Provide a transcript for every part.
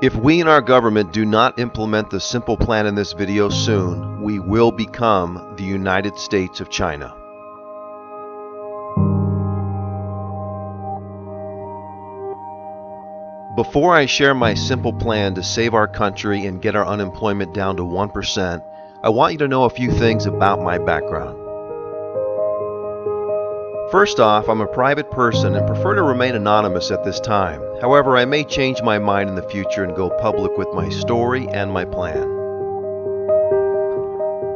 If we and our government do not implement the simple plan in this video soon, we will become the United States of China. Before I share my simple plan to save our country and get our unemployment down to 1%, I want you to know a few things about my background. First off, I'm a private person and prefer to remain anonymous at this time. However, I may change my mind in the future and go public with my story and my plan.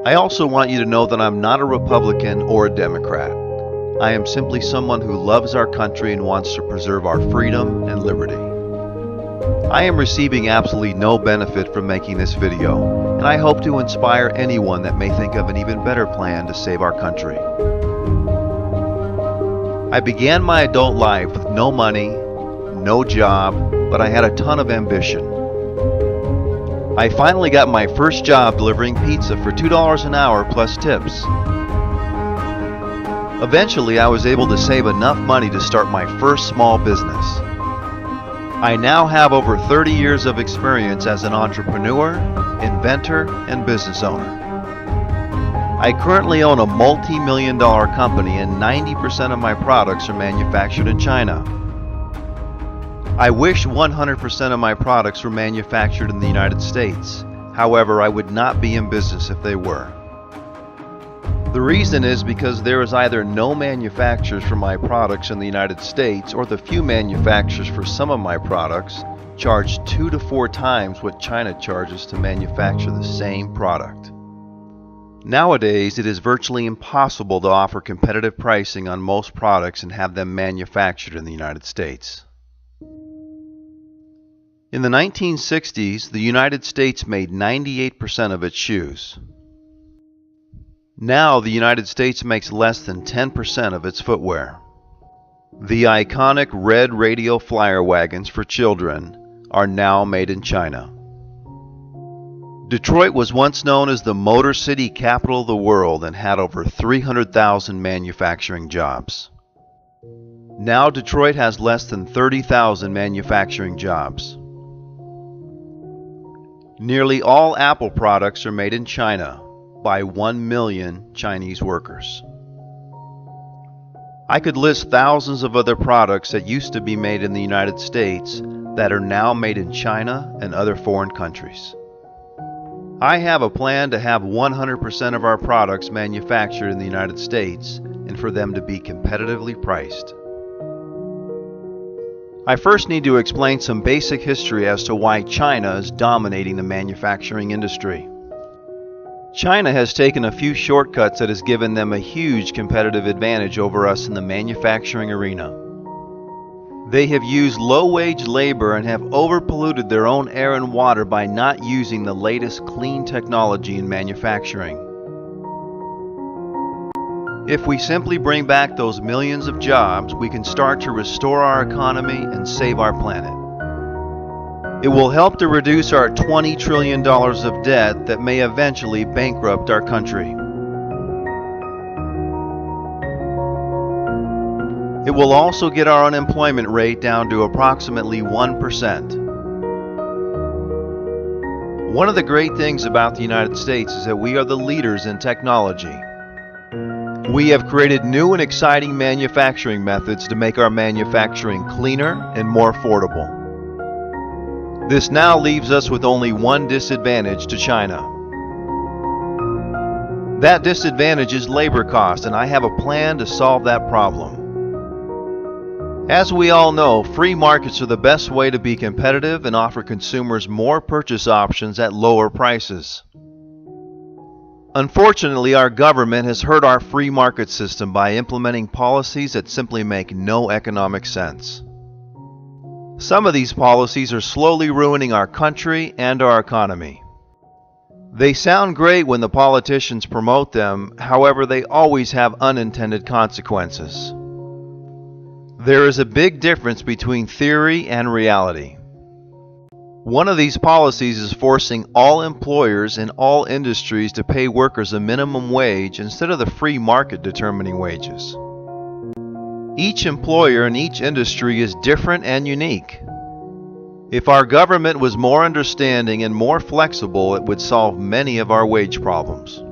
I also want you to know that I'm not a Republican or a Democrat. I am simply someone who loves our country and wants to preserve our freedom and liberty. I am receiving absolutely no benefit from making this video, and I hope to inspire anyone that may think of an even better plan to save our country. I began my adult life with no money, no job, but I had a ton of ambition. I finally got my first job delivering pizza for $2 an hour plus tips. Eventually, I was able to save enough money to start my first small business. I now have over 30 years of experience as an entrepreneur, inventor, and business owner. I currently own a multi-million-dollar company and 90% of my products are manufactured in China. I wish 100% of my products were manufactured in the United States. However, I would not be in business if they were. The reason is because there is either no manufacturers for my products in the United States, or the few manufacturers for some of my products charge 2 to 4 times what China charges to manufacture the same product. Nowadays, it is virtually impossible to offer competitive pricing on most products and have them manufactured in the United States. In the 1960s, the United States made 98% of its shoes. Now, the United States makes less than 10% of its footwear. The iconic red radial flyer wagons for children are now made in China. Detroit was once known as the Motor City capital of the world and had over 300,000 manufacturing jobs. Now, Detroit has less than 30,000 manufacturing jobs. Nearly all Apple products are made in China by 1 million Chinese workers. I could list thousands of other products that used to be made in the United States that are now made in China and other foreign countries. I have a plan to have 100% of our products manufactured in the United States and for them to be competitively priced. I first need to explain some basic history as to why China is dominating the manufacturing industry. China has taken a few shortcuts that has given them a huge competitive advantage over us in the manufacturing arena. They have used low-wage labor and have overpolluted their own air and water by not using the latest clean technology in manufacturing. If we simply bring back those millions of jobs, we can start to restore our economy and save our planet. It will help to reduce our $20 trillion of debt that may eventually bankrupt our country. It will also get our unemployment rate down to approximately 1%. One of the great things about the United States is that we are the leaders in technology. We have created new and exciting manufacturing methods to make our manufacturing cleaner and more affordable. This now leaves us with only one disadvantage to China. That disadvantage is labor cost, and I have a plan to solve that problem. As we all know, free markets are the best way to be competitive and offer consumers more purchase options at lower prices. Unfortunately, our government has hurt our free market system by implementing policies that simply make no economic sense. Some of these policies are slowly ruining our country and our economy. They sound great when the politicians promote them, however, they always have unintended consequences. There is a big difference between theory and reality. One of these policies is forcing all employers in all industries to pay workers a minimum wage instead of the free market determining wages. Each employer in each industry is different and unique. If our government was more understanding and more flexible, it would solve many of our wage problems.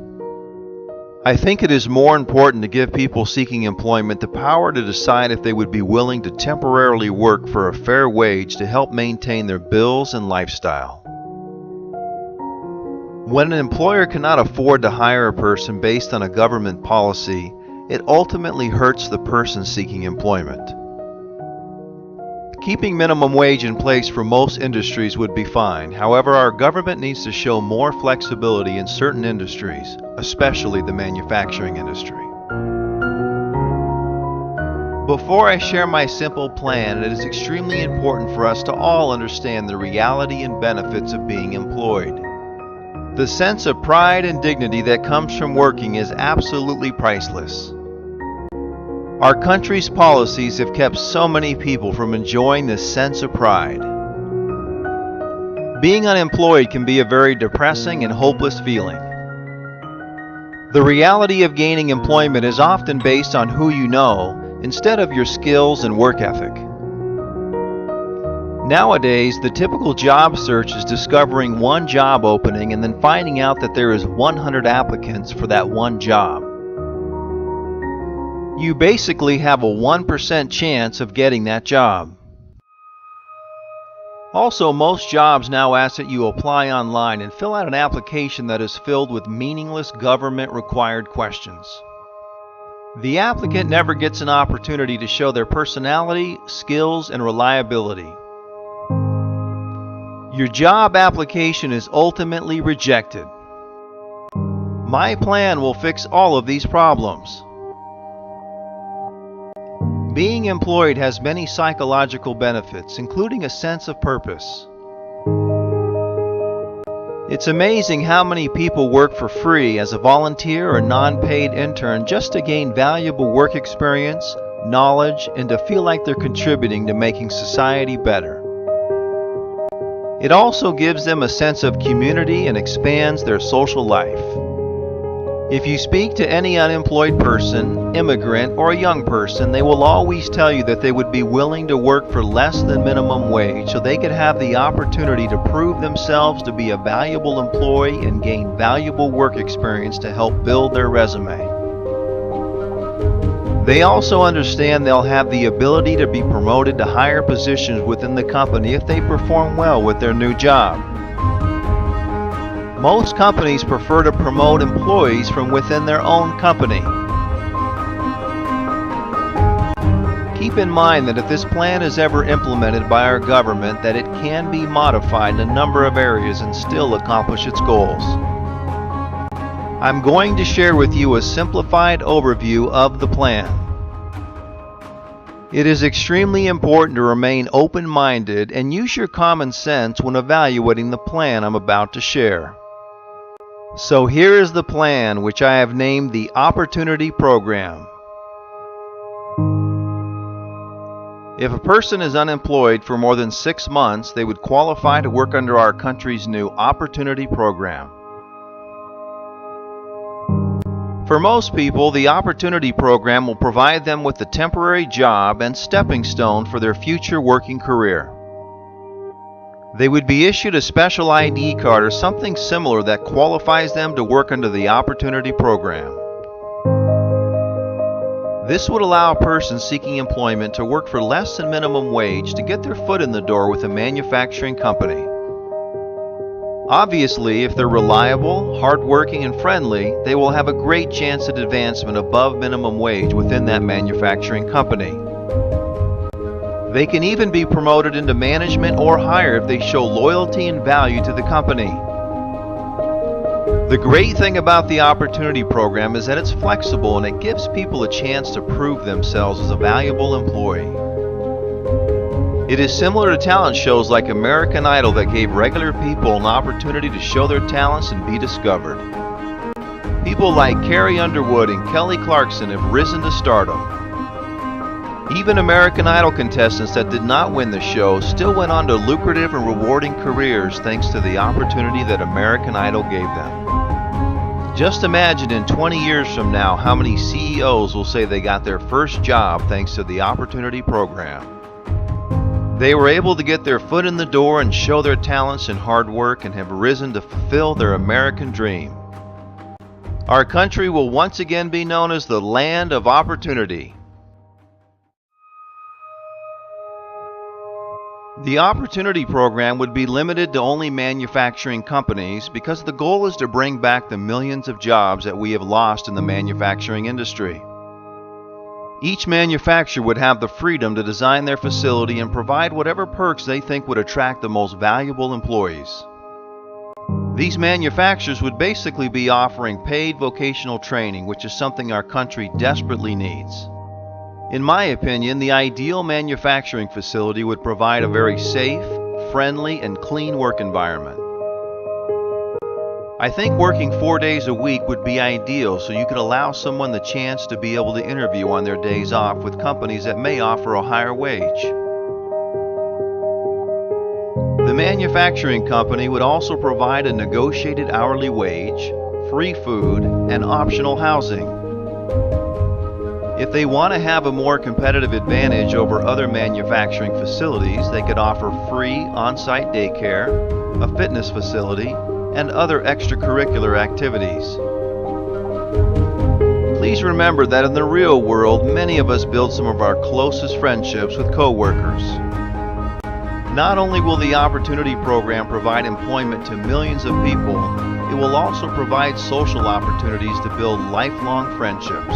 I think it is more important to give people seeking employment the power to decide if they would be willing to temporarily work for a fair wage to help maintain their bills and lifestyle. When an employer cannot afford to hire a person based on a government policy, it ultimately hurts the person seeking employment. Keeping minimum wage in place for most industries would be fine. However, our government needs to show more flexibility in certain industries, especially the manufacturing industry. Before I share my simple plan, it is extremely important for us to all understand the reality and benefits of being employed. The sense of pride and dignity that comes from working is absolutely priceless. Our country's policies have kept so many people from enjoying this sense of pride. Being unemployed can be a very depressing and hopeless feeling. The reality of gaining employment is often based on who you know instead of your skills and work ethic. Nowadays, the typical job search is discovering one job opening and then finding out that there is 100 applicants for that one job. You basically have a 1% chance of getting that job. Also, most jobs now ask that you apply online and fill out an application that is filled with meaningless government-required questions. The applicant never gets an opportunity to show their personality, skills, and reliability. Your job application is ultimately rejected. My plan will fix all of these problems. Being employed has many psychological benefits, including a sense of purpose. It's amazing how many people work for free as a volunteer or non-paid intern just to gain valuable work experience, knowledge, and to feel like they're contributing to making society better. It also gives them a sense of community and expands their social life. If you speak to any unemployed person, immigrant, or a young person, they will always tell you that they would be willing to work for less than minimum wage so they could have the opportunity to prove themselves to be a valuable employee and gain valuable work experience to help build their resume. They also understand they'll have the ability to be promoted to higher positions within the company if they perform well with their new job. Most companies prefer to promote employees from within their own company. Keep in mind that if this plan is ever implemented by our government, that it can be modified in a number of areas and still accomplish its goals. I'm going to share with you a simplified overview of the plan. It is extremely important to remain open-minded and use your common sense when evaluating the plan I'm about to share. So here is the plan, which I have named the Opportunity Program. If a person is unemployed for more than 6 months, they would qualify to work under our country's new Opportunity Program. For most people, the Opportunity Program will provide them with a temporary job and stepping stone for their future working career. They would be issued a special ID card or something similar that qualifies them to work under the Opportunity Program. This would allow a person seeking employment to work for less than minimum wage to get their foot in the door with a manufacturing company. Obviously, if they're reliable, hardworking, and friendly, they will have a great chance at advancement above minimum wage within that manufacturing company. They can even be promoted into management or higher if they show loyalty and value to the company. The great thing about the Opportunity Program is that it's flexible and it gives people a chance to prove themselves as a valuable employee. It is similar to talent shows like American Idol that gave regular people an opportunity to show their talents and be discovered. People like Carrie Underwood and Kelly Clarkson have risen to stardom. Even American Idol contestants that did not win the show still went on to lucrative and rewarding careers thanks to the opportunity that American Idol gave them. Just imagine in 20 years from now how many CEOs will say they got their first job thanks to the Opportunity Program. They were able to get their foot in the door and show their talents and hard work and have risen to fulfill their American dream. Our country will once again be known as the land of opportunity. The Opportunity Program would be limited to only manufacturing companies because the goal is to bring back the millions of jobs that we have lost in the manufacturing industry. Each manufacturer would have the freedom to design their facility and provide whatever perks they think would attract the most valuable employees. These manufacturers would basically be offering paid vocational training, which is something our country desperately needs. In my opinion, the ideal manufacturing facility would provide a very safe, friendly, and clean work environment. I think working 4 days a week would be ideal so you could allow someone the chance to be able to interview on their days off with companies that may offer a higher wage. The manufacturing company would also provide a negotiated hourly wage, free food, and optional housing. If they want to have a more competitive advantage over other manufacturing facilities, they could offer free on-site daycare, a fitness facility, and other extracurricular activities. Please remember that in the real world, many of us build some of our closest friendships with coworkers. Not only will the Opportunity Program provide employment to millions of people, it will also provide social opportunities to build lifelong friendships.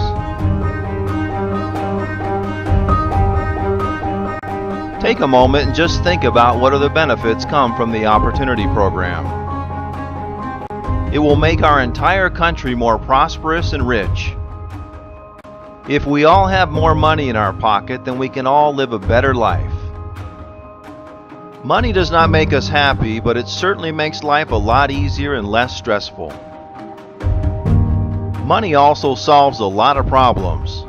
Take a moment and just think about what other benefits come from the Opportunity Program. It will make our entire country more prosperous and rich. If we all have more money in our pocket, then we can all live a better life. Money does not make us happy, but it certainly makes life a lot easier and less stressful. Money also solves a lot of problems.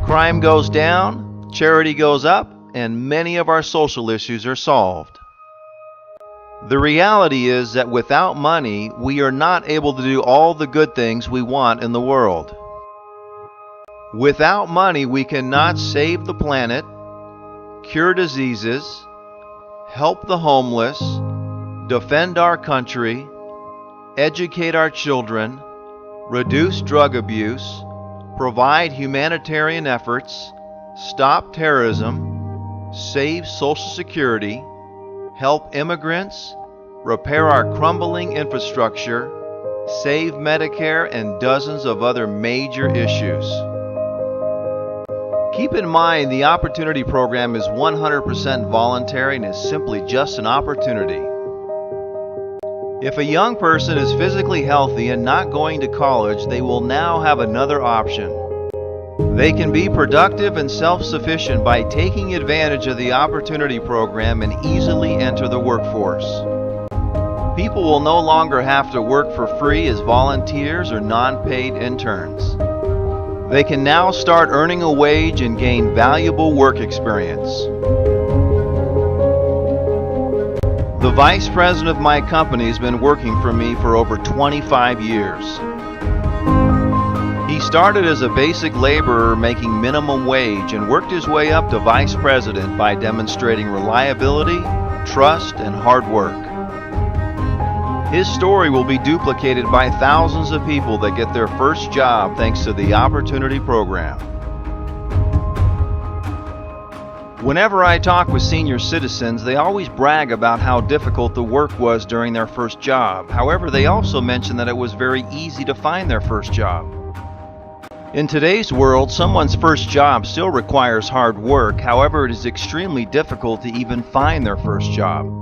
Crime goes down, charity goes up, and many of our social issues are solved. The reality is that without money, we are not able to do all the good things we want in the world. Without money, we cannot save the planet, cure diseases, help the homeless, defend our country, educate our children, reduce drug abuse, provide humanitarian efforts, stop terrorism, save Social Security, help immigrants, repair our crumbling infrastructure, save Medicare, and dozens of other major issues. Keep in mind, the Opportunity Program is 100% voluntary and is simply just an opportunity. If a young person is physically healthy and not going to college, they will now have another option. They can be productive and self-sufficient by taking advantage of the Opportunity Program and easily enter the workforce. People will no longer have to work for free as volunteers or non-paid interns. They can now start earning a wage and gain valuable work experience. The vice president of my company has been working for me for over 25 years. He started as a basic laborer making minimum wage and worked his way up to vice president by demonstrating reliability, trust, and hard work. His story will be duplicated by thousands of people that get their first job thanks to the Opportunity Program. Whenever I talk with senior citizens, they always brag about how difficult the work was during their first job. However, they also mention that it was very easy to find their first job. In today's world, someone's first job still requires hard work. However, it is extremely difficult to even find their first job.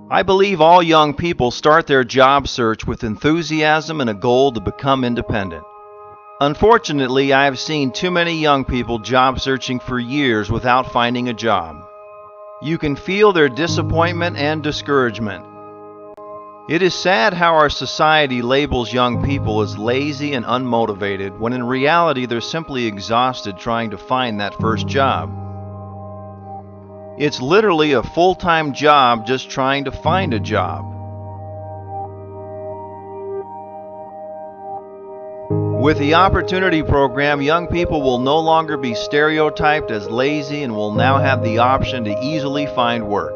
I believe all young people start their job search with enthusiasm and a goal to become independent. Unfortunately, I have seen too many young people job searching for years without finding a job. You can feel their disappointment and discouragement. It is sad how our society labels young people as lazy and unmotivated, when in reality they're simply exhausted trying to find that first job. It's literally a full-time job just trying to find a job. With the Opportunity Program, young people will no longer be stereotyped as lazy and will now have the option to easily find work.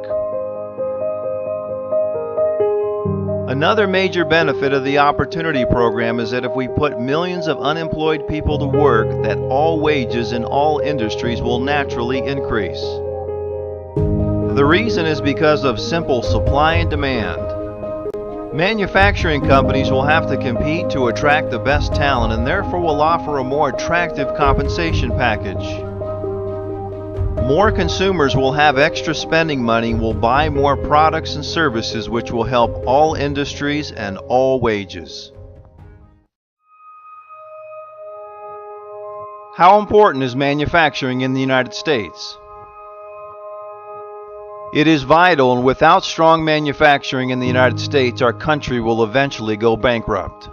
Another major benefit of the Opportunity Program is that if we put millions of unemployed people to work, that all wages in all industries will naturally increase. The reason is because of simple supply and demand. Manufacturing companies will have to compete to attract the best talent and therefore will offer a more attractive compensation package. More consumers will have extra spending money and will buy more products and services, which will help all industries and all wages. How important is manufacturing in the United States? It is vital, and without strong manufacturing in the United States, our country will eventually go bankrupt.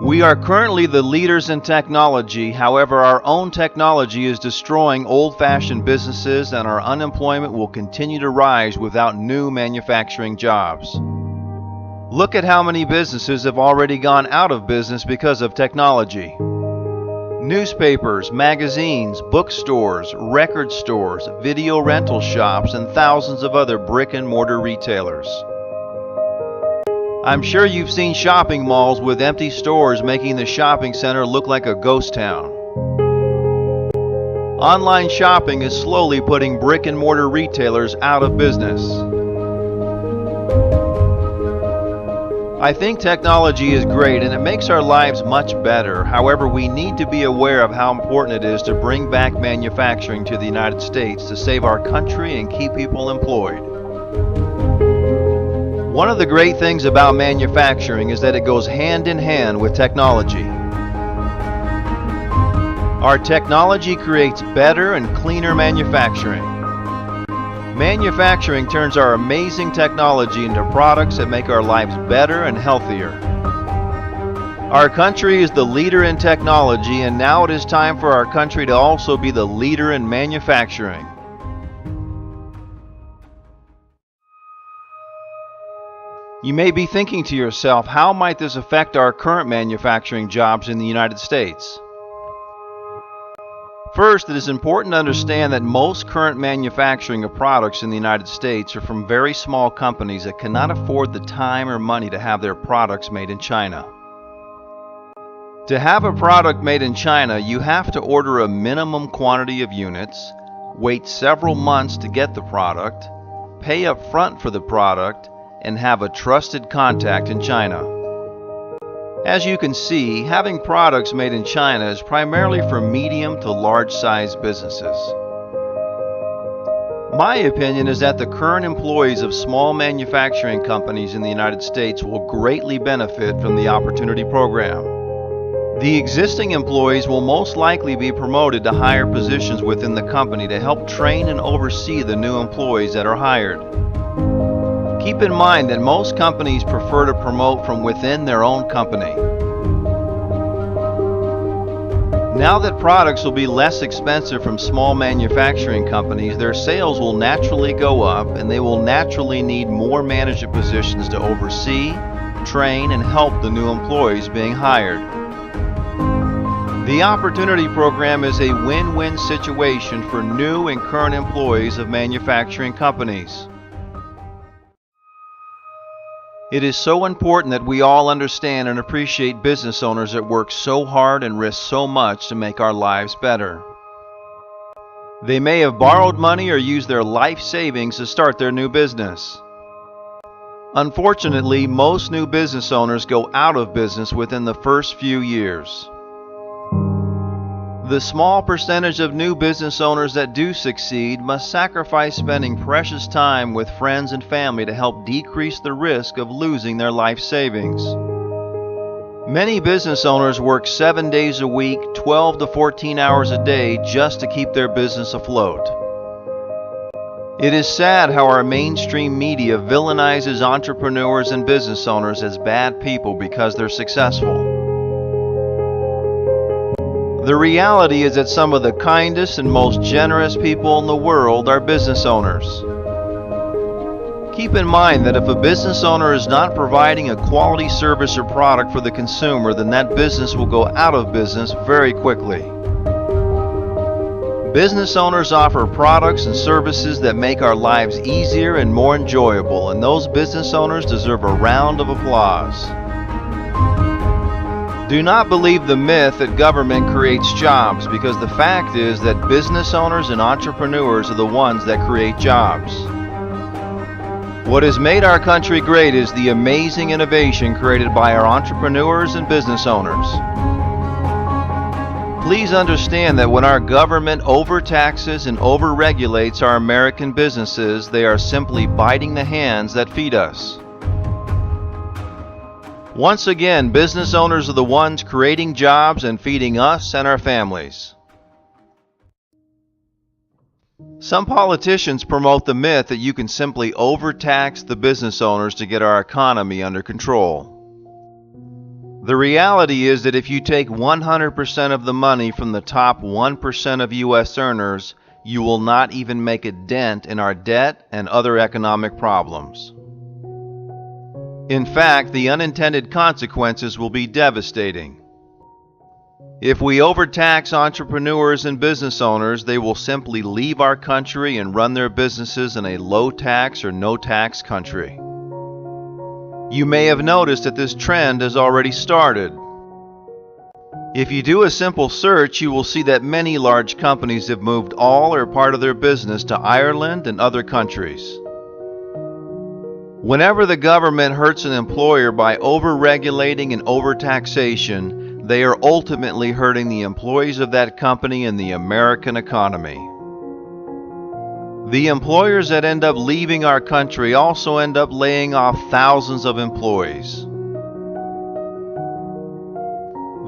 We are currently the leaders in technology. However, our own technology is destroying old-fashioned businesses, and our unemployment will continue to rise without new manufacturing jobs. Look at how many businesses have already gone out of business because of technology. Newspapers, magazines, bookstores, record stores, video rental shops, and thousands of other brick-and-mortar retailers. I'm sure you've seen shopping malls with empty stores making the shopping center look like a ghost town. Online shopping is slowly putting brick-and-mortar retailers out of business. I think technology is great and it makes our lives much better. However, we need to be aware of how important it is to bring back manufacturing to the United States to save our country and keep people employed. One of the great things about manufacturing is that it goes hand in hand with technology. Our technology creates better and cleaner manufacturing. Manufacturing turns our amazing technology into products that make our lives better and healthier. Our country is the leader in technology, and now it is time for our country to also be the leader in manufacturing. You may be thinking to yourself, how might this affect our current manufacturing jobs in the United States? First, it is important to understand that most current manufacturing of products in the United States are from very small companies that cannot afford the time or money to have their products made in China. To have a product made in China, you have to order a minimum quantity of units, wait several months to get the product, pay up front for the product, and have a trusted contact in China. As you can see, having products made in China is primarily for medium to large-sized businesses. My opinion is that the current employees of small manufacturing companies in the United States will greatly benefit from the Opportunity Program. The existing employees will most likely be promoted to higher positions within the company to help train and oversee the new employees that are hired. Keep in mind that most companies prefer to promote from within their own company. Now that products will be less expensive from small manufacturing companies, their sales will naturally go up and they will naturally need more management positions to oversee, train, and help the new employees being hired. The Opportunity Program is a win-win situation for new and current employees of manufacturing companies. It is so important that we all understand and appreciate business owners that work so hard and risk so much to make our lives better. They may have borrowed money or used their life savings to start their new business. Unfortunately, most new business owners go out of business within the first few years. The small percentage of new business owners that do succeed must sacrifice spending precious time with friends and family to help decrease the risk of losing their life savings. Many business owners work 7 days a week, 12 to 14 hours a day just to keep their business afloat. It is sad how our mainstream media villainizes entrepreneurs and business owners as bad people because they're successful. The reality is that some of the kindest and most generous people in the world are business owners. Keep in mind that if a business owner is not providing a quality service or product for the consumer, then that business will go out of business very quickly. Business owners offer products and services that make our lives easier and more enjoyable, and those business owners deserve a round of applause. Do not believe the myth that government creates jobs, because the fact is that business owners and entrepreneurs are the ones that create jobs. What has made our country great is the amazing innovation created by our entrepreneurs and business owners. Please understand that when our government overtaxes and overregulates our American businesses, they are simply biting the hands that feed us. Once again, business owners are the ones creating jobs and feeding us and our families. Some politicians promote the myth that you can simply overtax the business owners to get our economy under control. The reality is that if you take 100% of the money from the top 1% of U.S. earners, you will not even make a dent in our debt and other economic problems. In fact, the unintended consequences will be devastating. If we overtax entrepreneurs and business owners, they will simply leave our country and run their businesses in a low-tax or no-tax country. You may have noticed that this trend has already started. If you do a simple search, you will see that many large companies have moved all or part of their business to Ireland and other countries. Whenever the government hurts an employer by over-regulating and over-taxation, they are ultimately hurting the employees of that company and the American economy. The employers that end up leaving our country also end up laying off thousands of employees.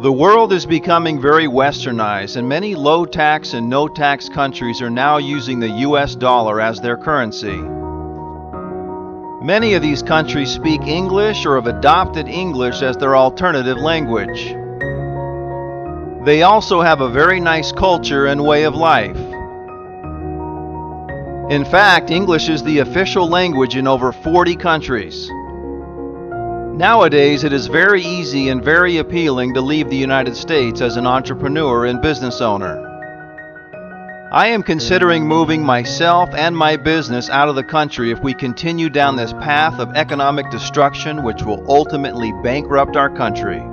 The world is becoming very westernized, and many low-tax and no-tax countries are now using the US dollar as their currency. Many of these countries speak English or have adopted English as their alternative language. They also have a very nice culture and way of life. In fact, English is the official language in over 40 countries. Nowadays, it is very easy and very appealing to leave the United States as an entrepreneur and business owner. I am considering moving myself and my business out of the country if we continue down this path of economic destruction, which will ultimately bankrupt our country.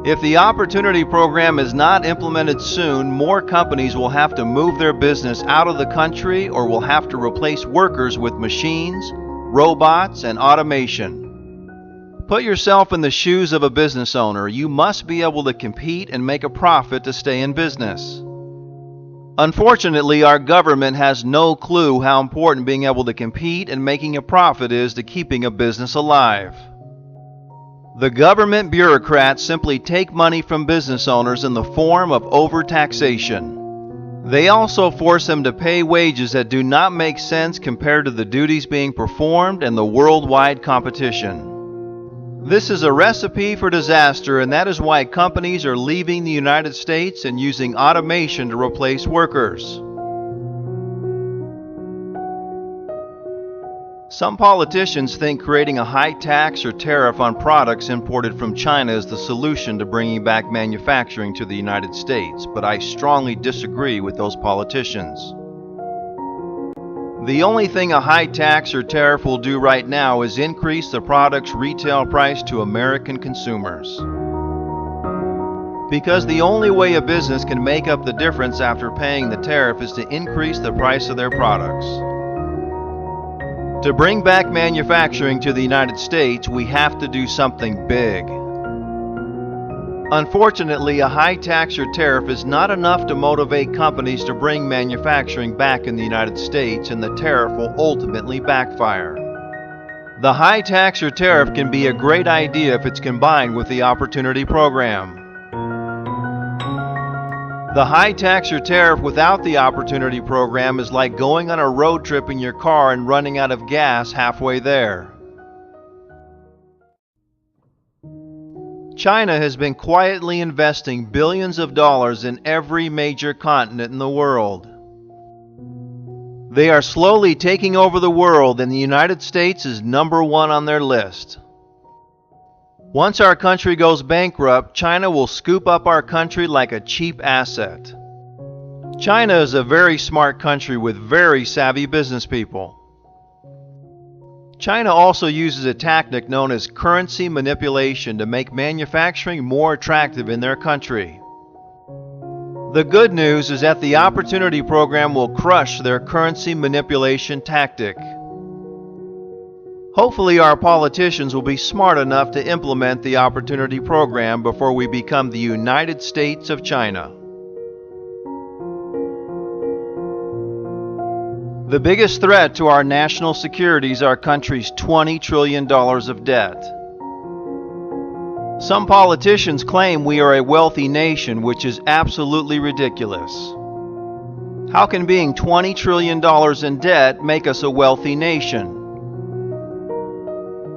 If the Opportunity Program is not implemented soon, more companies will have to move their business out of the country or will have to replace workers with machines, robots, and automation. Put yourself in the shoes of a business owner. You must be able to compete and make a profit to stay in business. Unfortunately, our government has no clue how important being able to compete and making a profit is to keeping a business alive. The government bureaucrats simply take money from business owners in the form of overtaxation. They also force them to pay wages that do not make sense compared to the duties being performed and the worldwide competition. This is a recipe for disaster, and that is why companies are leaving the United States and using automation to replace workers. Some politicians think creating a high tax or tariff on products imported from China is the solution to bringing back manufacturing to the United States, but I strongly disagree with those politicians. The only thing a high tax or tariff will do right now is increase the product's retail price to American consumers. Because the only way a business can make up the difference after paying the tariff is to increase the price of their products. To bring back manufacturing to the United States, we have to do something big. Unfortunately, a high tax or tariff is not enough to motivate companies to bring manufacturing back in the United States, and the tariff will ultimately backfire. The high tax or tariff can be a great idea if it's combined with the Opportunity Program. The high tax or tariff without the Opportunity Program is like going on a road trip in your car and running out of gas halfway there. China has been quietly investing billions of dollars in every major continent in the world. They are slowly taking over the world, and the United States is number one on their list. Once our country goes bankrupt, China will scoop up our country like a cheap asset. China is a very smart country with very savvy business people. China also uses a tactic known as currency manipulation to make manufacturing more attractive in their country. The good news is that the Opportunity Program will crush their currency manipulation tactic. Hopefully our politicians will be smart enough to implement the Opportunity Program before we become the United States of China. The biggest threat to our national security is our country's $20 trillion of debt. Some politicians claim we are a wealthy nation, which is absolutely ridiculous. How can being $20 trillion in debt make us a wealthy nation?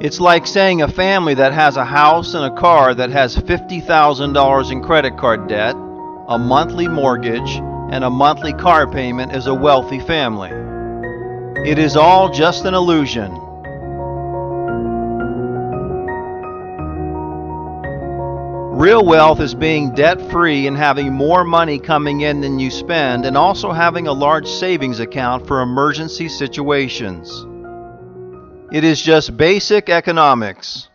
It's like saying a family that has a house and a car that has $50,000 in credit card debt, a monthly mortgage, and a monthly car payment is a wealthy family. It is all just an illusion. Real wealth is being debt-free and having more money coming in than you spend, and also having a large savings account for emergency situations. It is just basic economics.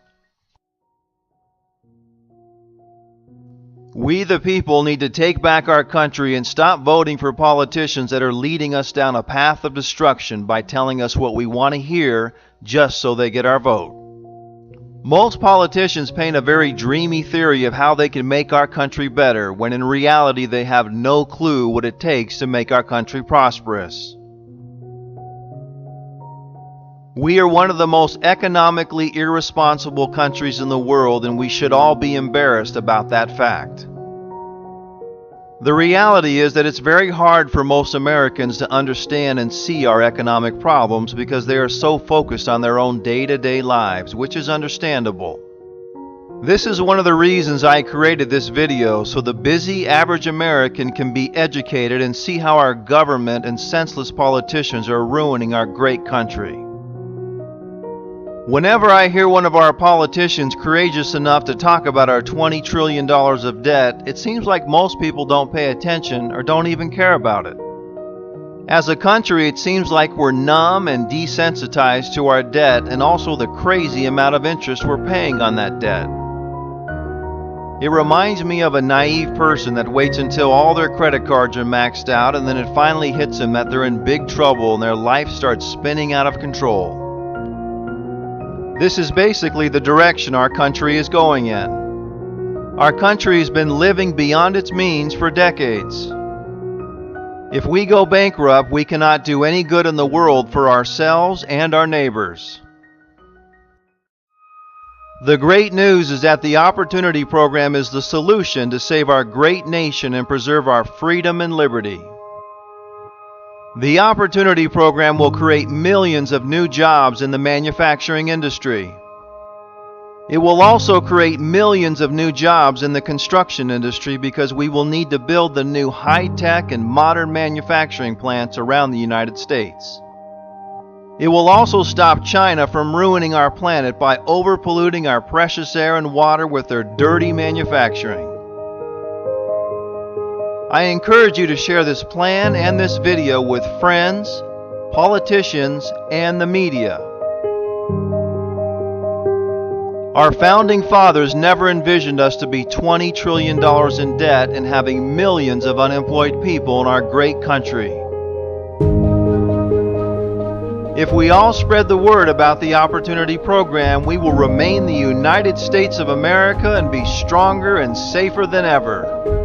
We the people need to take back our country and stop voting for politicians that are leading us down a path of destruction by telling us what we want to hear just so they get our vote. Most politicians paint a very dreamy theory of how they can make our country better, when in reality they have no clue what it takes to make our country prosperous. We are one of the most economically irresponsible countries in the world, and we should all be embarrassed about that fact. The reality is that it's very hard for most Americans to understand and see our economic problems because they are so focused on their own day-to-day lives, which is understandable. This is one of the reasons I created this video, so the busy average American can be educated and see how our government and senseless politicians are ruining our great country. Whenever I hear one of our politicians courageous enough to talk about our $20 trillion of debt, it seems like most people don't pay attention or don't even care about it. As a country, it seems like we're numb and desensitized to our debt and also the crazy amount of interest we're paying on that debt. It reminds me of a naive person that waits until all their credit cards are maxed out, and then it finally hits them that they're in big trouble and their life starts spinning out of control. This is basically the direction our country is going in. Our country has been living beyond its means for decades. If we go bankrupt, we cannot do any good in the world for ourselves and our neighbors. The great news is that the Opportunity Program is the solution to save our great nation and preserve our freedom and liberty. The Opportunity Program will create millions of new jobs in the manufacturing industry. It will also create millions of new jobs in the construction industry because we will need to build the new high-tech and modern manufacturing plants around the United States. It will also stop China from ruining our planet by overpolluting our precious air and water with their dirty manufacturing. I encourage you to share this plan and this video with friends, politicians, and the media. Our founding fathers never envisioned us to be $20 trillion in debt and having millions of unemployed people in our great country. If we all spread the word about the Opportunity Program, we will remain the United States of America and be stronger and safer than ever.